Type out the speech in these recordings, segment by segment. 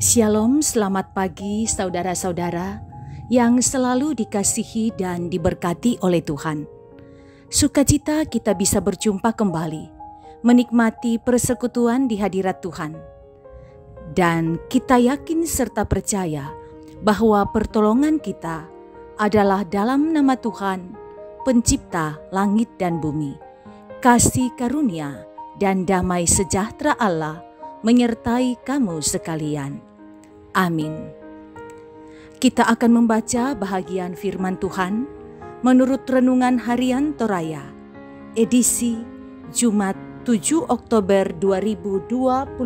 Shalom, selamat pagi saudara-saudara yang selalu dikasihi dan diberkati oleh Tuhan. Sukacita kita bisa berjumpa kembali, menikmati persekutuan di hadirat Tuhan. Dan kita yakin serta percaya bahwa pertolongan kita adalah dalam nama Tuhan, pencipta langit dan bumi. Kasih karunia dan damai sejahtera Allah menyertai kamu sekalian. Amin. Kita akan membaca bahagian firman Tuhan menurut Renungan Harian Toraya, edisi Jumat 7 Oktober 2022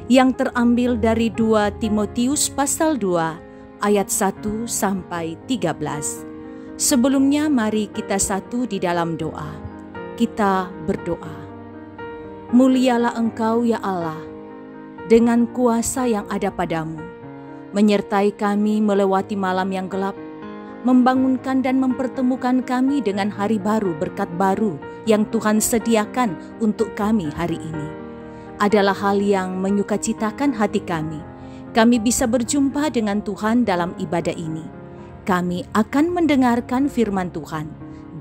yang terambil dari 2 Timotius pasal 2 ayat 1 sampai 13. Sebelumnya mari kita satu di dalam doa. Kita berdoa. Mulialah Engkau ya Allah, dengan kuasa yang ada padamu, menyertai kami melewati malam yang gelap, membangunkan dan mempertemukan kami dengan hari baru berkat baru yang Tuhan sediakan untuk kami hari ini. Adalah hal yang menyukacitakan hati kami. Kami bisa berjumpa dengan Tuhan dalam ibadah ini. Kami akan mendengarkan firman Tuhan.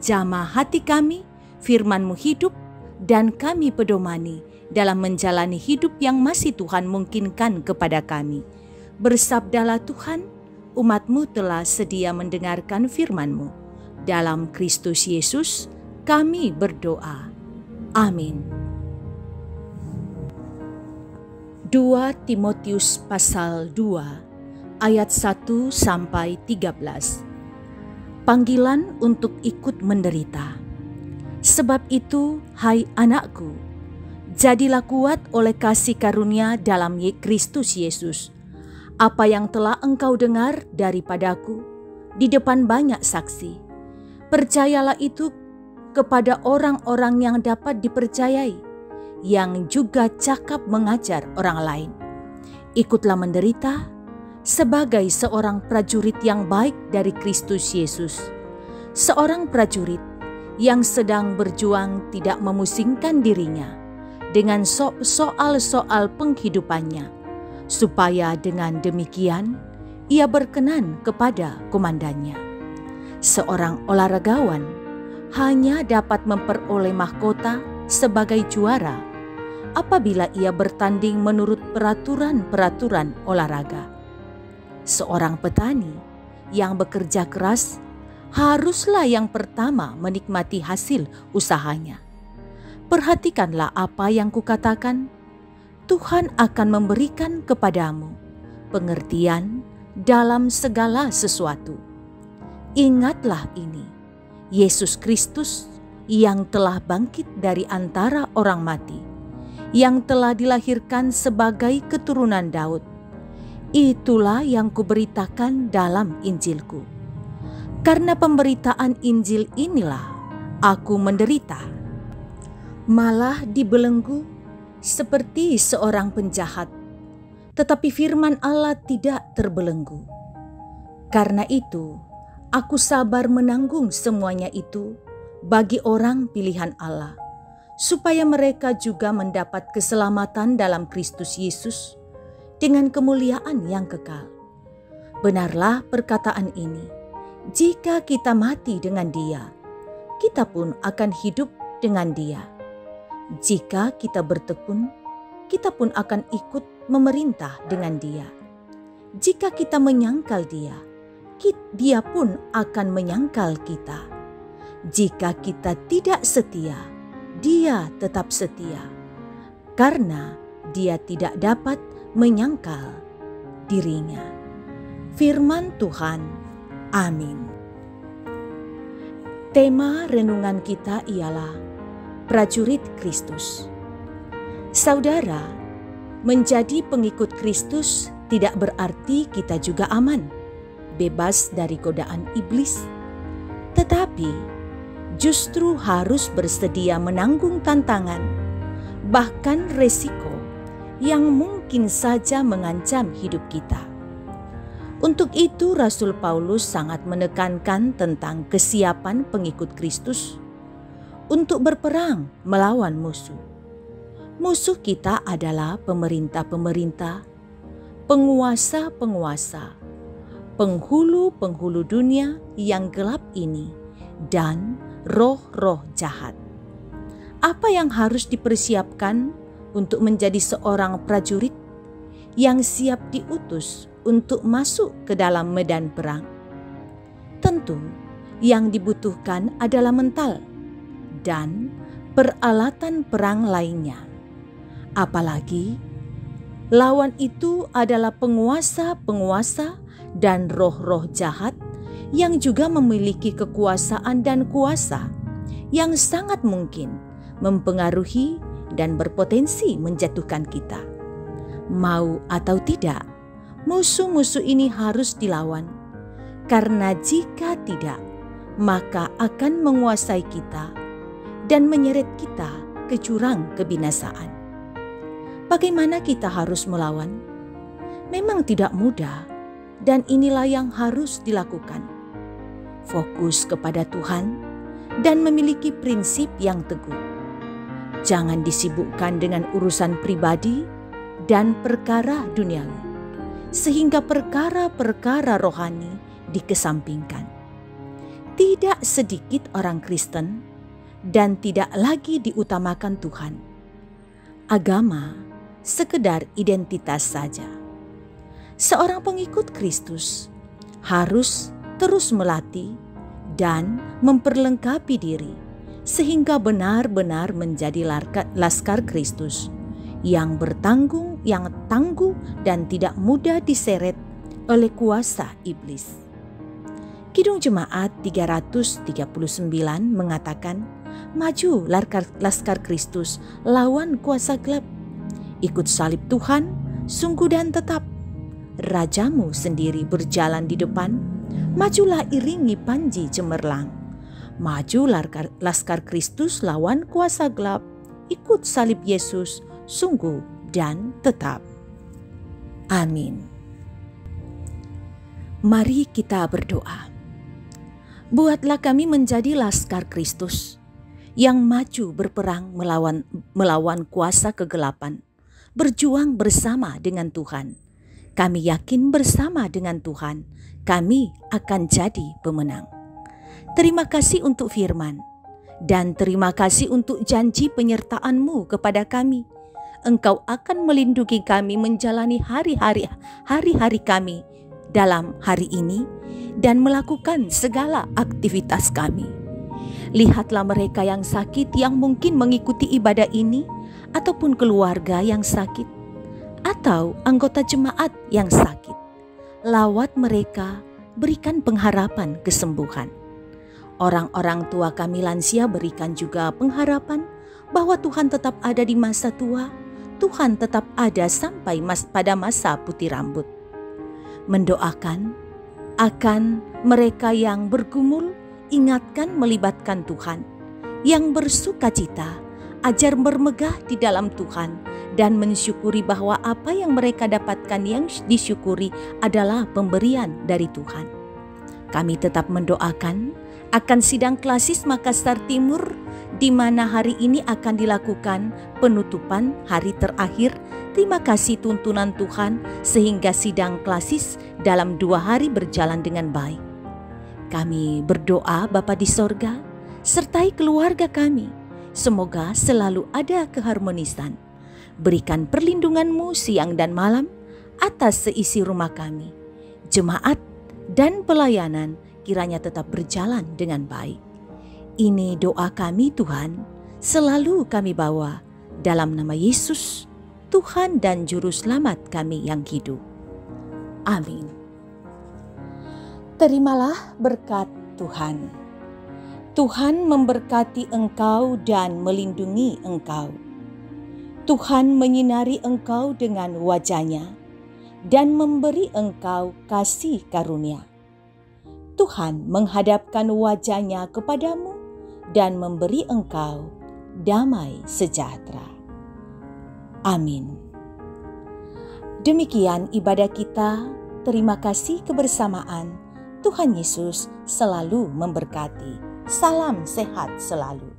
Jamah hati kami, firman-Mu hidup, dan kami pedomani dalam menjalani hidup yang masih Tuhan mungkinkan kepada kami. Bersabdalah Tuhan, umat-Mu telah sedia mendengarkan firman-Mu. Dalam Kristus Yesus kami berdoa. Amin. 2 Timotius pasal 2 ayat 1 sampai 13. Panggilan untuk ikut menderita. Sebab itu, hai anakku, jadilah kuat oleh kasih karunia dalam Kristus Yesus. Apa yang telah engkau dengar daripadaku di depan banyak saksi, percayalah itu kepada orang-orang yang dapat dipercayai, yang juga cakap mengajar orang lain. Ikutlah menderita sebagai seorang prajurit yang baik dari Kristus Yesus. Seorang prajurit yang sedang berjuang tidak memusingkan dirinya dengan soal-soal penghidupannya, supaya dengan demikian ia berkenan kepada komandannya. Seorang olahragawan hanya dapat memperoleh mahkota sebagai juara apabila ia bertanding menurut peraturan-peraturan olahraga. Seorang petani yang bekerja keras haruslah yang pertama menikmati hasil usahanya. Perhatikanlah apa yang kukatakan. Tuhan akan memberikan kepadamu pengertian dalam segala sesuatu. Ingatlah ini, Yesus Kristus yang telah bangkit dari antara orang mati, yang telah dilahirkan sebagai keturunan Daud. Itulah yang kuberitakan dalam Injilku. Karena pemberitaan Injil inilah aku menderita, malah dibelenggu seperti seorang penjahat, tetapi firman Allah tidak terbelenggu. Karena itu, aku sabar menanggung semuanya itu bagi orang pilihan Allah, supaya mereka juga mendapat keselamatan dalam Kristus Yesus dengan kemuliaan yang kekal. Benarlah perkataan ini. Jika kita mati dengan Dia, kita pun akan hidup dengan Dia. Jika kita bertekun, kita pun akan ikut memerintah dengan Dia. Jika kita menyangkal Dia, Dia pun akan menyangkal kita. Jika kita tidak setia, Dia tetap setia, karena Dia tidak dapat menyangkal dirinya. Firman Tuhan. Amin. Tema renungan kita ialah prajurit Kristus. Saudara, menjadi pengikut Kristus tidak berarti kita juga aman, bebas dari godaan iblis. Tetapi justru harus bersedia menanggung tantangan, bahkan resiko yang mungkin saja mengancam hidup kita. Untuk itu Rasul Paulus sangat menekankan tentang kesiapan pengikut Kristus untuk berperang melawan musuh. Musuh kita adalah pemerintah-pemerintah, penguasa-penguasa, penghulu-penghulu dunia yang gelap ini, dan roh-roh jahat. Apa yang harus dipersiapkan untuk menjadi seorang prajurit yang siap diutus untuk masuk ke dalam medan perang? Tentu yang dibutuhkan adalah mental dan peralatan perang lainnya. Apalagi lawan itu adalah penguasa-penguasa dan roh-roh jahat yang juga memiliki kekuasaan dan kuasa yang sangat mungkin mempengaruhi dan berpotensi menjatuhkan kita. Mau atau tidak, musuh-musuh ini harus dilawan, karena jika tidak, maka akan menguasai kita dan menyeret kita ke jurang kebinasaan. Bagaimana kita harus melawan? Memang tidak mudah, dan inilah yang harus dilakukan. Fokus kepada Tuhan dan memiliki prinsip yang teguh. Jangan disibukkan dengan urusan pribadi dan perkara duniawi, sehingga perkara-perkara rohani dikesampingkan. Tidak sedikit orang Kristen dan tidak lagi diutamakan Tuhan. Agama sekedar identitas saja. Seorang pengikut Kristus harus terus melatih dan memperlengkapi diri sehingga benar-benar menjadi laskar Kristus yang bertanggung, yang tangguh dan tidak mudah diseret oleh kuasa iblis. Kidung Jemaat 339 mengatakan, maju laskar Kristus lawan kuasa gelap. Ikut salib Tuhan sungguh dan tetap. Rajamu sendiri berjalan di depan, majulah iringi panji cemerlang. Maju laskar Kristus lawan kuasa gelap, ikut salib Yesus sungguh dan tetap. Amin. Mari kita berdoa. Buatlah kami menjadi laskar Kristus yang maju berperang melawan kuasa kegelapan, berjuang bersama dengan Tuhan. Kami yakin bersama dengan Tuhan, kami akan jadi pemenang. Terima kasih untuk firman, dan terima kasih untuk janji penyertaan-Mu kepada kami. Engkau akan melindungi kami menjalani hari-hari kami dalam hari ini dan melakukan segala aktivitas kami. Lihatlah mereka yang sakit yang mungkin mengikuti ibadah ini, ataupun keluarga yang sakit, atau anggota jemaat yang sakit. Lawat mereka, berikan pengharapan kesembuhan. Orang-orang tua kami lansia berikan juga pengharapan bahwa Tuhan tetap ada di masa tua, Tuhan tetap ada sampai pada masa putih rambut. Mendoakan akan mereka yang bergumul, ingatkan melibatkan Tuhan. Yang bersukacita, ajar bermegah di dalam Tuhan dan mensyukuri bahwa apa yang mereka dapatkan yang disyukuri adalah pemberian dari Tuhan. Kami tetap mendoakan akan sidang klasis Makassar Timur, di mana hari ini akan dilakukan penutupan hari terakhir. Terima kasih tuntunan Tuhan sehingga sidang klasis dalam 2 hari berjalan dengan baik. Kami berdoa Bapa di sorga, sertai keluarga kami. Semoga selalu ada keharmonisan. Berikan perlindungan-Mu siang dan malam atas seisi rumah kami. Jemaat dan pelayanan kiranya tetap berjalan dengan baik. Ini doa kami Tuhan, selalu kami bawa dalam nama Yesus, Tuhan dan Juru Selamat kami yang hidup. Amin. Terimalah berkat Tuhan. Tuhan memberkati engkau dan melindungi engkau. Tuhan menyinari engkau dengan wajah-Nya dan memberi engkau kasih karunia. Tuhan menghadapkan wajah-Nya kepadamu dan memberi engkau damai sejahtera. Amin. Demikian ibadah kita. Terima kasih kebersamaan. Tuhan Yesus selalu memberkati. Salam sehat selalu.